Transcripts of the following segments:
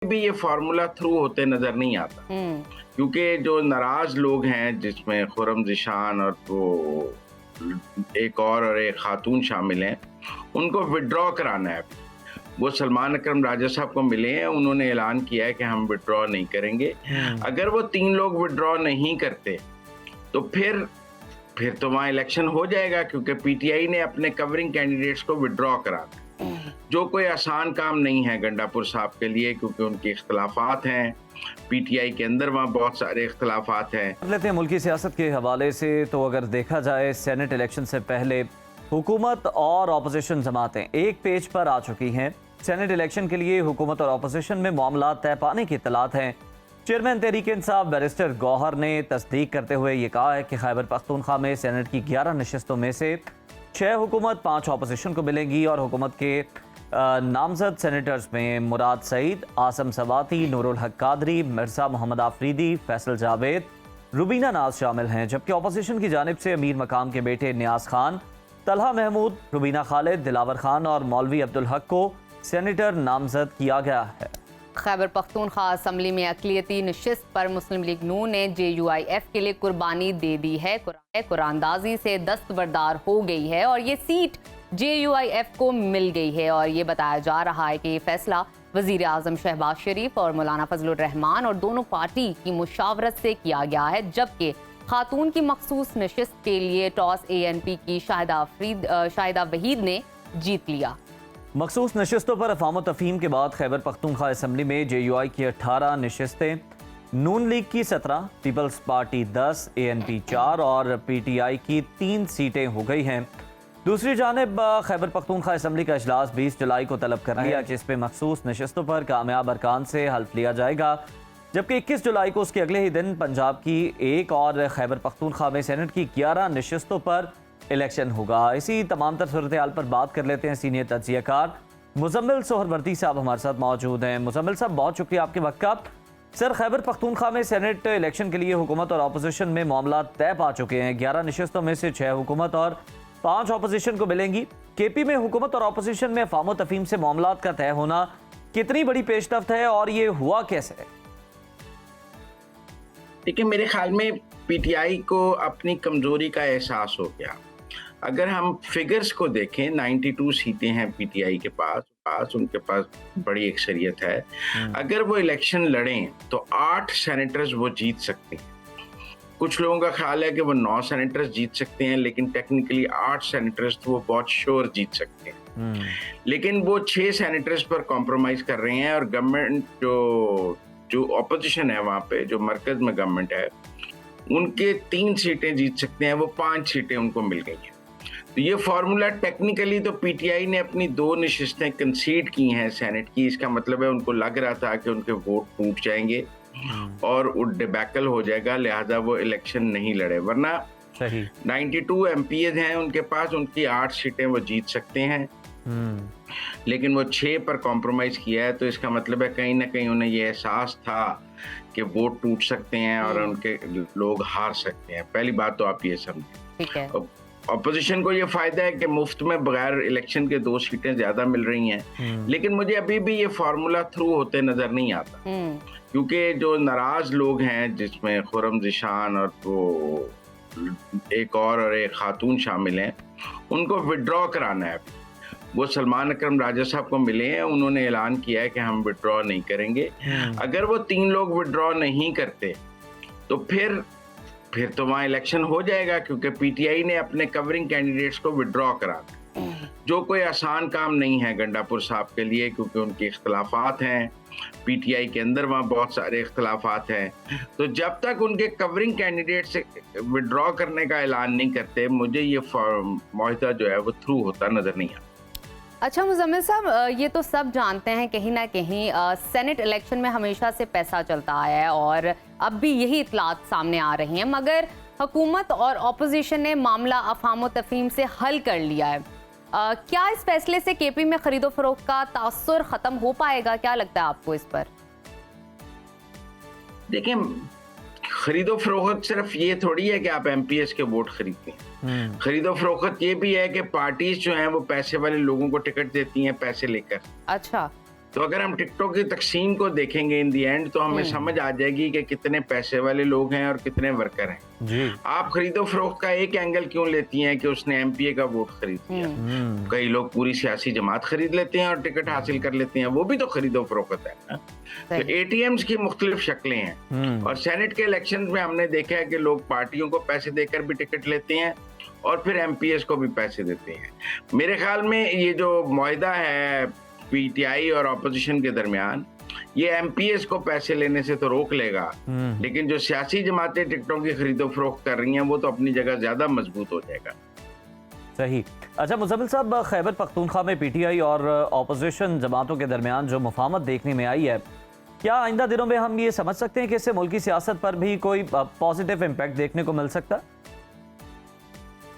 भी ये formula through होते नजर नहीं आता, क्योंकि जो नाराज लोग हैं जिसमें खुर्रम ज़िशान और वो एक एक खातून शामिल हैं, उनको विड्रॉ कराना है। वो सलमान अकरम राजा साहब को मिले हैं, उन्होंने ऐलान किया है कि हम विड्रॉ नहीं करेंगे। अगर वो 3 लोग विड्रॉ नहीं करते तो फिर तो वहाँ इलेक्शन हो जाएगा, क्योंकि पीटीआई ने अपने कवरिंग कैंडिडेट्स को विड्रॉ करा, जो कोई आसान काम नहीं है गंडापुर साहब के लिए, क्योंकि उनके इख्तलाफात हैं पीटीआई के अंदर, वहाँ बहुत सारे इख्तलाफात हैं। कर लेते हैं मुल्की सियासत के हवाले से। तो अगर देखा जाए सेनेट इलेक्शन से पहले हुकूमत और अपोजिशन जमातें एक पेज पर आ चुकी हैं। सेनेट इलेक्शन के लिए हुकूमत और अपोजिशन में मामला तय पाने की इत्तलात हैं। चेयरमैन तहरीक इंसाफ बैरिस्टर गौहर ने तस्दीक करते हुए ये कहा है कि खैबर पख्तूनख्वा में सेनेट की 11 नशिस्तों में से 6 हुकूमत 5 अपोजिशन को मिलेंगी और हुकूमत के नामजद सेनेटर्स में मुराद सईद, आसम सवाती, नूरुल हक कादरी, मिर्जा मोहम्मद आफरीदी, फैसल जावेद, रुबीना नाज शामिल हैं। जबकि अपोजिशन की जानिब से अमीर मकाम के बेटे नियाज खान, तलहा महमूद, रुबीना खालिद, दिलावर खान और मौलवी अब्दुल हक को सेनेटर नामजद किया गया है। खैबर पख्तूनख्वा असम्बली में अक़लियती नशिस्त पर मुस्लिम लीग नून ने JUIF के लिए कुर्बानी दे दी है। कुरानदाजी से दस्तबरदार हो गई है और ये सीट JUIF को मिल गई है। और ये बताया जा रहा है कि ये फैसला वज़ीर आज़म शहबाज शरीफ और मौलाना फजलुर रहमान और दोनों पार्टी की मुशावरत से किया गया है। जबकि खातून की मखसूस नशिस्त के लिए टॉस ANP की शाहिदा वहीद ने जीत लिया। मखसूस नशिस्तों पर अफ़ाम तफ़हीम के बाद खैबर पख्तूनख्वा असम्बली में JUI की 18 नशिस्तें, नून लीग की 17, पीपल्स पार्टी 10, ANP 4 और PTI की 3 सीटें हो गई हैं। दूसरी जानिब खैबर पख्तूनख्वा असम्बली का इजलास 20 जुलाई को तलब कर लिया, जिसमें मखसूस नशिस्तों पर कामयाब अरकान से हल्फ लिया जाएगा। जबकि 21 जुलाई को उसके अगले ही दिन पंजाब की 1 और खैबर पख्तूनख्वा में सेनेट की 11 नशिस्तों पर इलेक्शन होगा। इसी तमाम तर सूरत हाल पर बात कर लेते हैं। सीनियर तज्जियाकार मुजम्मिल सोहरवर्दी साहब हमारे साथ मौजूद हैं। मुजम्मिल साहब, बहुत शुक्रिया आपके वक्त का। सर, खैबर पख्तूनख्वा में सेनेट इलेक्शन के लिए हुकूमत और अपोजिशन में मामला तय पा चुके हैं। 11 नशिस्तों में से 6 हुकूमत और 5 अपोजिशन को मिलेंगी। KP में हुकूमत और अपोजिशन में अफ़ाम तफ़हीम से मामला का तय होना कितनी बड़ी पेशरफ्त है और ये हुआ कैसे है? देखिए, मेरे ख्याल में पीटीआई को अपनी कमजोरी का एहसास हो गया। अगर हम फिगर्स को देखें, 92 सीटें हैं पीटीआई के पास उनके पास बड़ी अक्सरियत है। अगर वो इलेक्शन लड़ें तो 8 सेनेटर्स वो जीत सकते हैं। कुछ लोगों का ख्याल है कि वो 9 सेनेटर्स जीत सकते हैं, लेकिन टेक्निकली 8 सेनेटर्स तो वो बहुत श्योर जीत सकते हैं। लेकिन वो 6 सेनेटर्स पर कॉम्प्रोमाइज कर रहे हैं और गवर्नमेंट जो ऑपोजिशन है वहाँ पे, जो मरकज में गवर्नमेंट है, उनके 3 सीटें जीत सकते हैं, वो 5 सीटें उनको मिल गई हैं। तो ये फार्मूला टेक्निकली तो पीटीआई ने अपनी 2 नशिस्तें कंसीड की हैं सेनेट की। इसका मतलब है उनको लग रहा था कि उनके वोट टूट जाएंगे और वो डिबैकल हो जाएगा, लिहाजा वो इलेक्शन नहीं लड़े। वरना 92 MPs हैं उनके पास, उनकी 8 सीटें वो जीत सकते हैं। लेकिन वो 6 पर कॉम्प्रोमाइज किया है, तो इसका मतलब है कहीं ना कहीं उन्हें ये एहसास था कि वोट टूट सकते हैं और उनके लोग हार सकते हैं। पहली बात तो आप ये समझें। अपोजिशन को ये फायदा है कि मुफ्त में बगैर इलेक्शन के 2 सीटें ज्यादा मिल रही हैं। लेकिन मुझे अभी भी ये फार्मूला थ्रू होते नजर नहीं आता, क्योंकि जो नाराज लोग हैं जिसमें खुर्रम ज़िशान और वो एक एक खातून शामिल हैं, उनको विड्रॉ कराना है। वो सलमान अकरम राजा साहब को मिले हैं, उन्होंने ऐलान किया है कि हम विड्रॉ नहीं करेंगे। अगर वो 3 लोग विड्रॉ नहीं करते तो फिर तो वहाँ इलेक्शन हो जाएगा, क्योंकि पीटीआई ने अपने कवरिंग कैंडिडेट्स को विड्रॉ करा, जो कोई आसान काम नहीं है गंडापुर साहब के लिए, क्योंकि उनके इख्तलाफात हैं पीटीआई के अंदर, वहाँ बहुत सारे इख्तलाफात हैं। तो जब तक उनके कवरिंग कैंडिडेट से विड्रॉ करने का ऐलान नहीं करते, मुझे ये मुआहदा जो है वो थ्रू होता नजर नहीं आता। अच्छा मुजम्मिल साहब, ये तो सब जानते हैं कहीं ना कहीं सेनेट इलेक्शन में हमेशा से पैसा चलता आया है और अब भी यही इत्तलात सामने आ रही हैं, मगर हुकूमत और अपोजिशन ने मामला अफ़ाम तफ़हीम से हल कर लिया है। क्या इस फैसले से KP में खरीदो फरोख्त का तासुर ख़त्म हो पाएगा? क्या लगता है आपको इस पर? देखिए, खरीदो फरोख्त सिर्फ ये थोड़ी है कि आप MPs के वोट खरीदते हैं। खरीदो फरोख्त ये भी है कि पार्टीज जो हैं वो पैसे वाले लोगों को टिकट देती हैं पैसे लेकर। अच्छा। तो अगर हम टिकटों की तकसीम को देखेंगे इन दी एंड, तो हमें समझ आ जाएगी कि कितने पैसे वाले लोग हैं और कितने वर्कर हैं। जी। आप खरीदो फरोख्त का एक एंगल क्यों लेती हैं कि उसने एमपीए का वोट खरीद लिया। कई लोग पूरी सियासी जमात खरीद लेते हैं और टिकट हासिल कर लेते हैं, वो भी तो खरीदो फरोख्त है ना। तो एटीएम्स की मुख्तलिफ शक्लें हैं, और सेनेट के इलेक्शन में हमने देखा है कि लोग पार्टियों को पैसे देकर भी टिकट लेते हैं और फिर एमपीएस को भी पैसे देते हैं। मेरे ख्याल में ये जो मुआहिदा है पीटीआई और अपोजिशन के दरमियान, ये एमपीएस को पैसे लेने से तो रोक लेगा, लेकिन जो सियासी जमातें टिकटों की खरीदो फरोख्त कर रही हैं वो तो अपनी जगह ज्यादा मजबूत हो जाएगा। सही। अच्छा मुज़म्मिल साहब, खैबर पख्तूनख्वा में पीटीआई और अपोजिशन जमातों के दरमियान जो मुफाहमत देखने में आई है, क्या आइंदा दिनों में हम ये समझ सकते हैं कि इससे मुल्की सियासत पर भी कोई पॉजिटिव इम्पैक्ट देखने को मिल सकता है?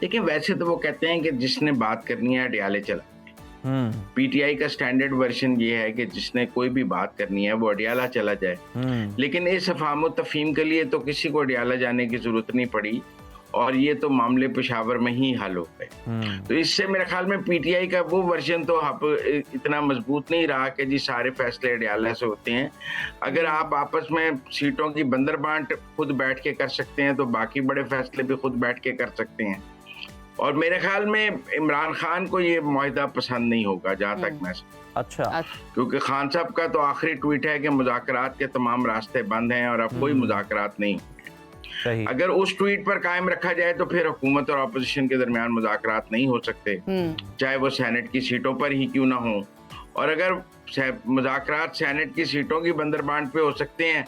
देखिए, वैसे तो वो कहते हैं कि जिसने बात करनी है अडियाले चला। पीटीआई का स्टैंडर्ड वर्जन ये है कि जिसने कोई भी बात करनी है वो अडियाला चला जाए, लेकिन इस अफहाम तफहीम के लिए तो किसी को अडियाला जाने की जरूरत नहीं पड़ी और ये तो मामले पेशावर में ही हल हो गए। तो इससे मेरे ख्याल में पीटीआई का वो वर्जन तो इतना मजबूत नहीं रहा कि जी सारे फैसले अडियाला से होते हैं। अगर आप आपस में सीटों की बंदर बांट खुद बैठ के कर सकते हैं तो बाकी बड़े फैसले भी खुद बैठ के कर सकते हैं। और मेरे ख्याल में इमरान खान को ये मुआहिदा पसंद नहीं होगा, जहाँ तक मैं अच्छा, क्योंकि खान साहब का तो आखिरी ट्वीट है कि मुज़ाकरात के तमाम रास्ते बंद हैं और अब कोई मुज़ाकरात नहीं होंगे। अगर उस ट्वीट पर कायम रखा जाए तो फिर हुकूमत और अपोजिशन के दरमियान मुज़ाकरात नहीं हो सकते, चाहे वो सेनेट की सीटों पर ही क्यों ना हो। और अगर मुज़ाकरात सेनेट की सीटों की बंदरबांट पे हो सकते हैं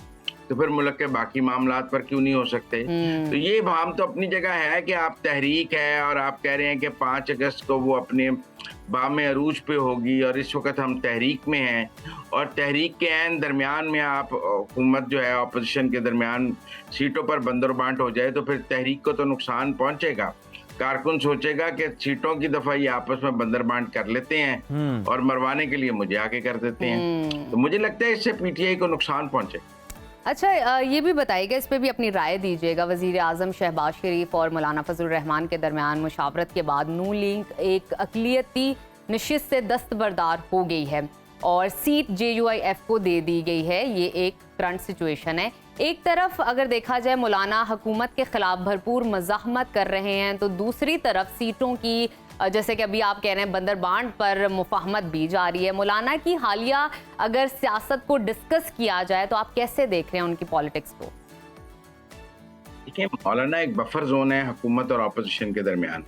तो फिर मुल्क के बाकी मामलात पर क्यों नहीं हो सकते। तो ये भाम तो अपनी जगह है कि आप तहरीक है और आप कह रहे हैं कि 5 अगस्त को वो अपने बाम अरूज पे होगी और इस वक्त हम तहरीक में हैं, और तहरीक के ऐन दरमियान में आप हुकूमत जो है अपोजिशन के दरमियान सीटों पर बंदरबांट हो जाए तो फिर तहरीक को तो नुकसान पहुंचेगा। कारकुन सोचेगा कि सीटों की दफा ये आपस में बंदरबांट कर लेते हैं और मरवाने के लिए मुझे आगे कर देते हैं। तो मुझे लगता है इससे पीटीआई को नुकसान पहुंचेगा। अच्छा, ये भी बताइएगा, इस पे भी अपनी राय दीजिएगा। वज़ीर आज़म शहबाज शरीफ और मौलाना फजल रहमान के दरमियान मुशावरत के बाद नून लीग एक अक़लियती नशिस्त से दस्तबरदार हो गई है और सीट JUIF को दे दी गई है। ये एक करंट सिचुएशन है। एक तरफ अगर देखा जाए मौलाना हुकूमत के खिलाफ भरपूर मज़ाहमत कर रहे हैं, तो दूसरी तरफ सीटों की, जैसे कि अभी आप कह रहे हैं, बंदरबांट पर मुफाहमत भी जारी है। मौलाना की हालिया अगर सियासत को डिस्कस किया जाए तो आप कैसे देख रहे हैं उनकी पॉलिटिक्स को? देखिए, मौलाना एक बफर जोन है हुकूमत और अपोजिशन के दरमियान।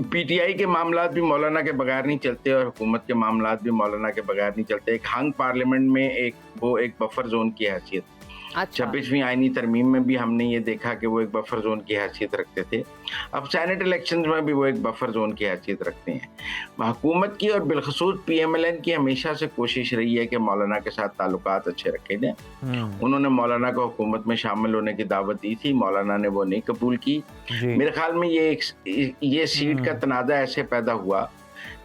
पीटीआई के मामलात भी मौलाना के बगैर नहीं चलते और हुकूमत के मामलात भी मौलाना के बगैर नहीं चलते। एक हंग पार्लियामेंट में एक बफर जोन की हैसियत। 26वीं आईनी तरमीम में भी हमने ये देखा कि वो एक बफर जोन की हैसियत रखते थे। अब सेनेट इलेक्शंस में भी वो एक बफर जोन की हैसियत रखते हैं। हुकूमत की और बिलखसूस PMLN की हमेशा से कोशिश रही है कि मौलाना के साथ ताल्लुकात अच्छे रखे जाएं। उन्होंने मौलाना को हुकूमत में शामिल होने की दावत दी थी, मौलाना ने वो नहीं कबूल की। मेरे ख्याल में ये सीट का तनाज़ा ऐसे पैदा हुआ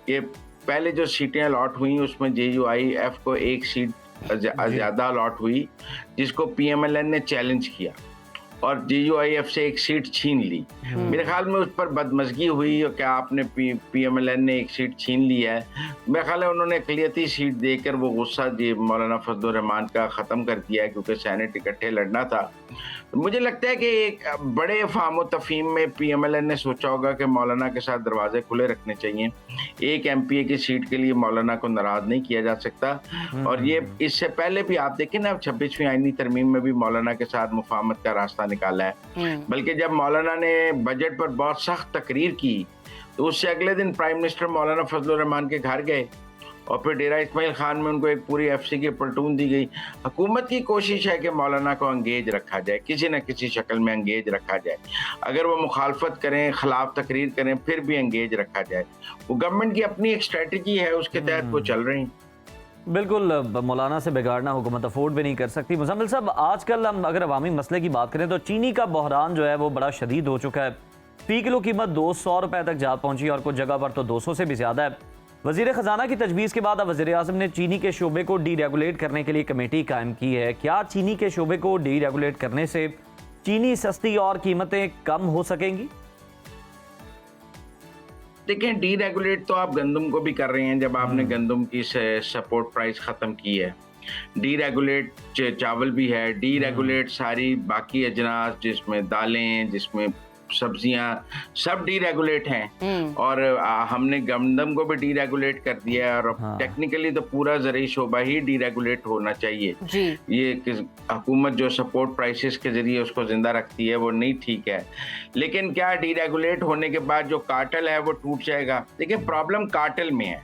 कि पहले जो सीटें अलॉट हुई उसमें JUIF को एक सीट ज्यादा अलॉट हुई, जिसको PMLN ने चैलेंज किया और JUIF से एक सीट छीन ली। मेरे ख्याल में उस पर बदमज़गी हुई और क्या आपने PMLN ने एक सीट छीन ली है। मेरे ख्याल है उन्होंने अक़लियती सीट देकर वो गुस्सा मौलाना फजल रहमान का ख़त्म कर दिया है, क्योंकि सेनेट इकट्ठे लड़ना था। तो मुझे लगता है कि एक बड़े अफ़हाम तफ़हीम में PMLN ने सोचा होगा कि मौलाना के साथ दरवाजे खुले रखने चाहिए। एक MPA की सीट के लिए मौलाना को नाराज़ नहीं किया जा सकता। और ये इससे पहले भी आप देखें ना, 26वीं आईनी तरमीम में भी मौलाना के साथ मुफाहमत का रास्ता निकाला है। बल्कि जब मौलाना ने बजट पर बहुत सख्त तकरीर की तो उससे अगले दिन प्राइम मिनिस्टर मौलाना फजल रहमान के घर गए और फिर डेरा इस्माइल खान में उनको एक पूरी FC की प्लेटून दी गई। हुकूमत की कोशिश है कि मौलाना को अंगेज रखा जाए, किसी न किसी शक्ल में अंगेज रखा जाए। अगर वो मुखालफत करें, खिलाफ तकरीर करें, फिर भी अंगेज रखा जाए। वो गवर्नमेंट की अपनी एक स्ट्रेटजी है, उसके तहत वो चल रही हैं। बिल्कुल, मौलाना से बिगाड़ना हुकूमत अफोर्ड भी नहीं कर सकती। मुज़म्मिल साहब, आजकल हम अगर अवामी मसले की बात करें तो चीनी का बहरान जो है वो बड़ा शदीद हो चुका है। फ़ी किलो कीमत 200 रुपए तक जा पहुंची और कुछ जगह पर तो 200 से भी ज़्यादा है। वज़ीर ख़जाना की तजवीज़ के बाद अब वज़ीर आज़म ने चीनी के शोबे को डीरेगुलेट करने के लिए कमेटी कायम की है। क्या चीनी के शोबे को डीरेगुलेट करने से चीनी सस्ती और कीमतें कम हो सकेंगी? देखें, डीरेगुलेट तो आप गंदम को भी कर रहे हैं जब आपने गंदम की सपोर्ट प्राइस ख़त्म की है। डीरेगुलेट चावल भी है, डीरेगुलेट सारी बाकी अजनास जिसमें दालें, जिसमें सब्जियां, सब डीरेगुलेट हैं। और हमने गंदम को भी डीरेगुलेट कर दिया है और हाँ। टेक्निकली तो पूरा ज़रूरी शोबा ही डीरेगुलेट होना चाहिए। जी। ये हुकूमत जो सपोर्ट प्राइसेस के जरिए उसको जिंदा रखती है वो नहीं ठीक है। लेकिन क्या डीरेगुलेट होने के बाद जो कार्टेल है वो टूट जाएगा? देखिए, प्रॉब्लम कार्टेल में है।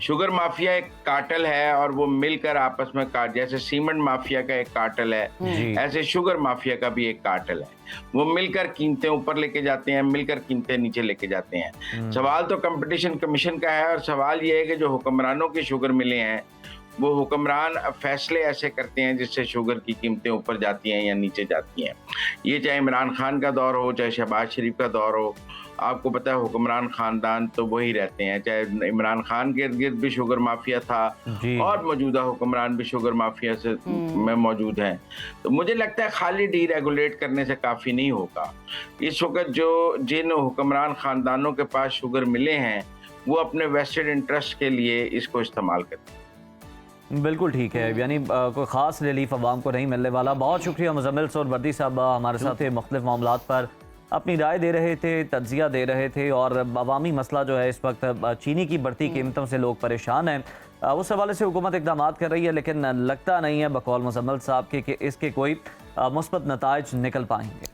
शुगर माफिया एक कार्टेल है और वो मिलकर आपस में जैसे सीमेंट माफिया का एक कार्टेल है, जी। ऐसे शुगर माफिया का भी एक कार्टेल है। वो मिलकर कीमतें ऊपर लेके जाते हैं, मिलकर कीमतें नीचे लेके जाते हैं। सवाल तो कंपटीशन कमीशन का है और सवाल ये है कि जो हुक्मरानों की शुगर मिले हैं वो हुक्मरान फैसले ऐसे करते हैं जिससे शुगर की कीमतें ऊपर जाती हैं या नीचे जाती हैं। ये चाहे इमरान खान का दौर हो, चाहे शहबाज शरीफ का दौर हो, आपको पता है हुक्मरान खानदान तो वही रहते हैं। चाहे इमरान खान के इर्द गिर्द भी शुगर माफिया था जी। और मौजूदा हुक्मरान भी शुगर माफिया से में मौजूद हैं। तो मुझे लगता है खाली डीरेगुलेट करने से काफ़ी नहीं होगा। इस वक्त जिन हुक्मरान खानदानों के पास शुगर मिले हैं वो अपने वेस्टेड इंटरेस्ट के लिए इसको इस्तेमाल करते हैं। बिल्कुल ठीक है, यानी कोई ख़ास रिलीफ अवाम को नहीं मिलने वाला। बहुत शुक्रिया मुज़म्मिल सोहरवर्दी साहब, हमारे साथ मुख्तलिफ मामलात पर अपनी राय दे रहे थे, तज्जिया दे रहे थे। और अवामी मसला जो है इस वक्त चीनी की बढ़ती कीमतों से लोग परेशान हैं, उस हवाले से हुकूमत इक़दाम कर रही है, लेकिन लगता नहीं है बकौल मुज़म्मिल साहब के कि इसके कोई मुस्बत नताइज निकल पाएंगे।